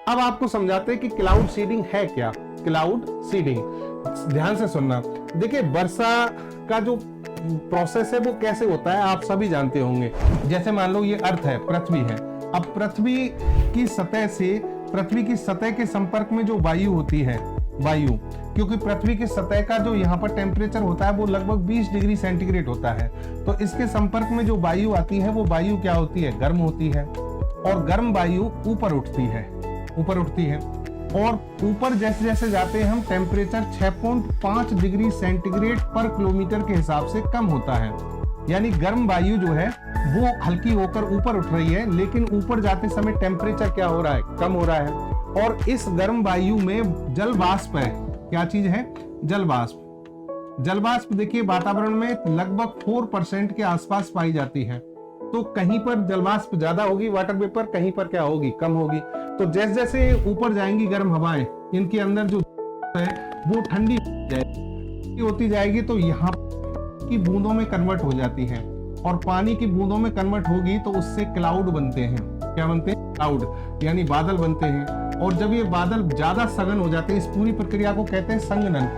अब आपको समझाते हैं कि क्लाउड सीडिंग है क्या। क्लाउड सीडिंग, ध्यान से सुनना। देखिए, वर्षा का जो प्रोसेस है वो कैसे होता है आप सभी जानते होंगे। जैसे मान लो ये अर्थ है, पृथ्वी है। अब पृथ्वी की सतह से पृथ्वी की सतह के संपर्क में जो वायु होती है, वायु, क्योंकि पृथ्वी की सतह का जो यहाँ पर टेम्परेचर होता है वो लगभग 20 डिग्री सेंटीग्रेड होता है, तो इसके संपर्क में जो वायु आती है वो वायु क्या होती है, गर्म होती है। और गर्म वायु ऊपर उठती है, ऊपर उठती है। और ऊपर जैसे जैसे जाते हैं हम, टेम्परेचर 6.5 डिग्री सेंटीग्रेड पर किलोमीटर के हिसाब से कम होता है। यानी गर्म वायु जो है वो हल्की होकर ऊपर उठ रही है, लेकिन ऊपर जाते समय टेम्परेचर क्या हो रहा है, कम हो रहा है। और इस गर्म वायु में जल वाष्प है। क्या चीज है, जल वाष्प। जल वाष्प देखिए वातावरण में लगभग 4% के आसपास पाई जाती है। तो कहीं पर जल वाष्प ज्यादा होगी, वाटर वेपर, कहीं पर क्या होगी, कम होगी। तो जैसे जैसे ऊपर जाएंगी गर्म हवाएं, इनके अंदर जो है वो ठंडी होती जाएगी, तो यहाँ की बूंदों में कन्वर्ट हो जाती है। और पानी की बूंदों में कन्वर्ट होगी तो उससे क्लाउड बनते हैं। क्या बनते हैं, क्लाउड, यानी बादल बनते हैं। और जब ये बादल ज्यादा सघन हो जाते हैं, इस पूरी प्रक्रिया को कहते हैं संघनन।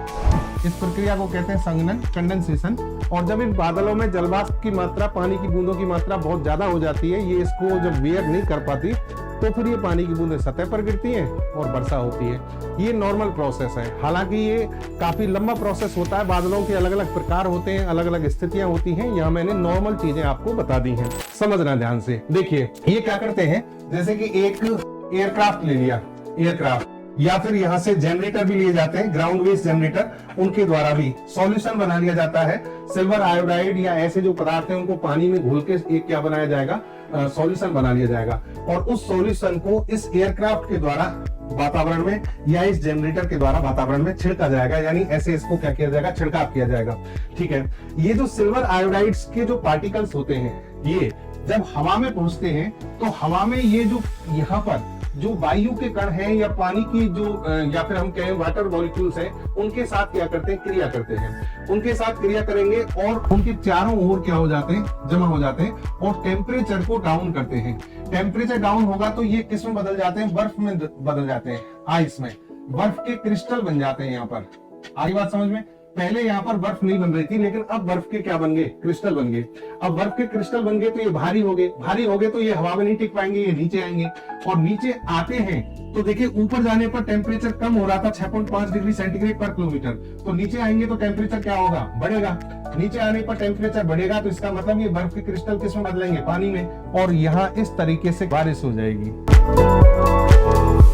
इस प्रक्रिया को कहते हैं संघनन, कंडेंसेशन। और जब इन बादलों में जलवाष्प की मात्रा, पानी की बूंदों की मात्रा बहुत ज्यादा हो जाती है, ये इसको जब वेयर नहीं कर पाती, तो फिर ये पानी की बूंदें सतह पर गिरती हैं और वर्षा होती है। ये नॉर्मल प्रोसेस है। हालांकि ये काफी लंबा प्रोसेस होता है, बादलों के अलग अलग प्रकार होते हैं, अलग अलग स्थितियां होती हैं। यहाँ मैंने नॉर्मल चीजें आपको बता दी हैं, समझना ध्यान से। देखिए ये क्या करते हैं, जैसे कि एक एयरक्राफ्ट ले लिया, एयरक्राफ्ट, या फिर यहाँ से जनरेटर भी लिए जाते हैं, ग्राउंड बेस्ड जनरेटर, उनके द्वारा भी सॉल्यूशन बना लिया जाता है। सिल्वर आयोडाइड या ऐसे जो पदार्थ हैं उनको पानी में घोल के एक क्या बनाया जाएगा, सॉल्यूशन बना लिया जाएगा। और उस सॉल्यूशन को इस एयरक्राफ्ट के द्वारा वातावरण में या इस जनरेटर के द्वारा वातावरण में छिड़का जाएगा, यानी ऐसे इसको क्या किया जाएगा, छिड़काव किया जाएगा। ठीक है। ये जो सिल्वर आयोडाइड्स के जो पार्टिकल्स होते हैं, ये जब हवा में पहुंचते हैं तो हवा में ये जो यहाँ पर जो वायु के कण हैं या पानी की जो या फिर हम कहें वाटर मॉलिक्यूल्स हैं, उनके साथ क्या करते हैं, क्रिया करते हैं। उनके साथ क्रिया करेंगे और उनके चारों ओर क्या हो जाते हैं, जमा हो जाते हैं और टेम्परेचर को डाउन करते हैं। टेम्परेचर डाउन होगा तो ये किस में बदल जाते हैं, बर्फ में बदल जाते हैं, आइस में। बर्फ के क्रिस्टल बन जाते हैं। यहाँ पर आई बात समझ में। पहले यहाँ पर बर्फ नहीं बन रही थी, लेकिन अब बर्फ के क्या बन गए, क्रिस्टल बन गए। अब बर्फ के क्रिस्टल बन गए तो ये भारी हो गए, भारी हो गए तो ये हवा में नहीं टिक पाएंगे, ये नीचे आएंगे। और नीचे आते हैं तो देखिए ऊपर जाने पर टेम्परेचर कम हो रहा था 6.5 डिग्री सेंटीग्रेड पर किलोमीटर, तो नीचे आएंगे तो टेम्परेचर क्या होगा, बढ़ेगा। नीचे आने पर टेम्परेचर बढ़ेगा तो इसका मतलब ये बर्फ के क्रिस्टल किस में बदलेंगे, पानी में। और यहाँ इस तरीके से बारिश हो जाएगी।